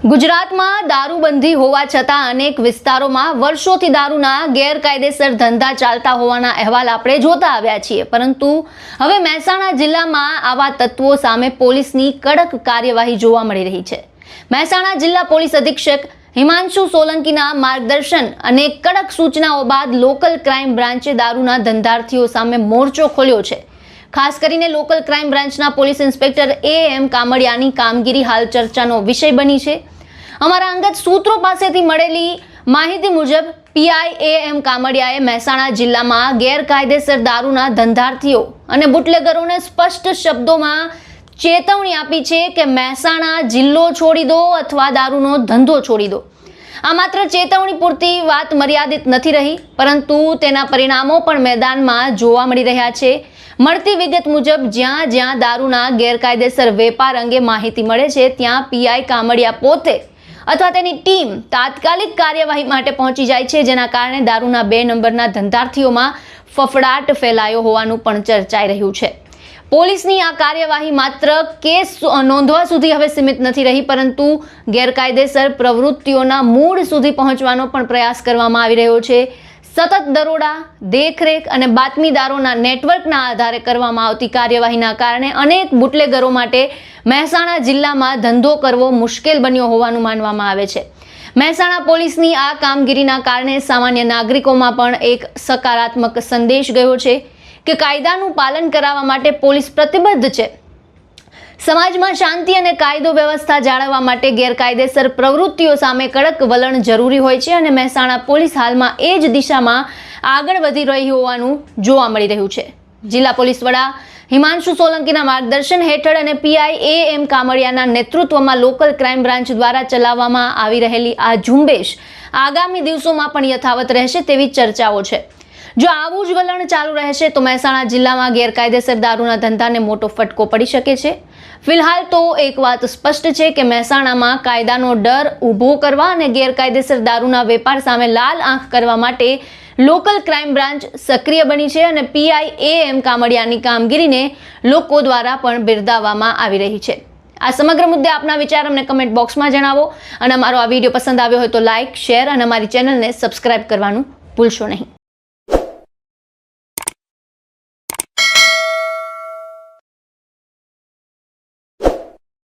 ગુજરાતમાં દારૂબંધી હોવા છતાં અનેક વિસ્તારોમાં વર્ષોથી દારૂના ગેરકાયદેસર ધંધા ચાલતા હોવાના અહેવાલ આપણે જોતા આવ્યા છીએ, પરંતુ હવે મહેસાણા જિલ્લામાં આવા તત્વો સામે પોલીસની કડક કાર્યવાહી જોવા મળી રહી છે। મહેસાણા જિલ્લા પોલીસ અધિક્ષક હિમાંશુ સોલંકીના માર્ગદર્શન અને કડક સૂચનાઓ બાદ લોકલ ક્રાઇમ બ્રાન્ચે દારૂના ધંધાર્થીઓ સામે મોરચો ખોલ્યો છે। ખાસ કરીને લોકલ ક્રાઇમ બ્રાન્ચના પોલીસ ઇન્સ્પેક્ટર એએમ કામડિયાની કામગીરી હાલ ચર્ચાનો વિષય બની છે। અમારા અંગત સૂત્રો પાસેથી મળેલી માહિતી મુજબ પીઆઈ એએમ કામડિયાએ મહેસાણા જિલ્લામાં ગેરકાયદેસર દારૂના ધંધાર્થીઓ અને બુટલેગરોને સ્પષ્ટ શબ્દોમાં ચેતવણી આપી છે કે મહેસાણા જિલ્લો છોડી દો અથવા દારૂનો ધંધો છોડી દો। આ માત્ર ચેતવણી પૂરતી વાત મર્યાદિત નથી રહી, પરંતુ તેના પરિણામો પણ મેદાનમાં જોવા મળી રહ્યા છે। મળતી વિગત મુજબ જ્યાં જ્યાં દારૂના ગેરકાયદેસર વેપાર અંગે માહિતી મળે છે, ત્યાં પીઆઈ કામડિયા પોતે અથવા તેની ટીમ તાત્કાલિક કાર્યવાહી માટે પહોંચી જાય છે, જેના કારણે દારૂના 2 નંબરના ધંધાર્થીઓમાં ફફડાટ ફેલાયો હોવાનું પણ ચર્ચાઈ રહ્યું છે। પોલીસની આ કાર્યવાહી માત્ર કેસ નોંધવા સુધી હવે સીમિત નથી રહી, પરંતુ ગેરકાયદેસર પ્રવૃત્તિઓના મૂળ સુધી પહોંચવાનો પણ પ્રયાસ કરવામાં આવી રહ્યો છે। સતત દરોડા, દેખરેખ અને બાતમીદારોના નેટવર્કના આધારે કરવામાં આવતી કાર્યવાહીના કારણે અનેક બુટલેગરો માટે મહેસાણા જિલ્લામાં ધંધો કરવો મુશ્કેલ બન્યો હોવાનું માનવામાં આવે છે। મહેસાણા પોલીસની આ કામગીરીના કારણે સામાન્ય નાગરિકોમાં પણ એક સકારાત્મક સંદેશ ગયો છે કે કાયદાનું પાલન કરાવવા માટે પોલીસ પ્રતિબદ્ધ છે। સમાજમાં શાંતિ અને કાયદો વ્યવસ્થા જાળવવા માટે ગેરકાયદેસર પ્રવૃત્તિઓ સામે કડક વલણ જરૂરી હોય છે, અને મહેસાણા પોલીસ હાલમાં એ જ દિશામાં આગળ વધી રહી હોવાનું જોવા મળી રહ્યું છે। જિલ્લા પોલીસ વડા હિમાંશુ સોલંકીના માર્ગદર્શન હેઠળ અને પીઆઈ એએમ કામડિયાના નેતૃત્વમાં લોકલ ક્રાઇમ બ્રાન્ચ દ્વારા ચલાવવામાં આવી રહેલી આ ઝુંબેશ આગામી દિવસોમાં પણ યથાવત રહેશે તેવી ચર્ચાઓ છે। જો આવું જ વલણ ચાલુ રહેશે તો મહેસાણા જિલ્લામાં ગેરકાયદેસર દારૂના ધંધાને મોટો ફટકો પડી શકે છે। ફિલહાલ તો એક વાત સ્પષ્ટ છે કે મહેસાણામાં કાયદાનો ડર ઊભો કરવા અને ગેરકાયદેસર દારૂના વેપાર સામે લાલ આંખ કરવા માટે લોકલ ક્રાઇમ બ્રાન્ચ સક્રિય બની છે, અને પીઆઈ એએમ કામડિયાની કામગીરીને લોકો દ્વારા પણ બિરદાવવામાં આવી રહી છે। આ સમગ્ર મુદ્દે આપના વિચાર અમને કમેન્ટ બોક્સમાં જણાવો, અને અમારો આ વિડીયો પસંદ આવ્યો હોય તો લાઇક, શેર અને અમારી ચેનલને સબસ્ક્રાઇબ કરવાનું ભૂલશો નહીં।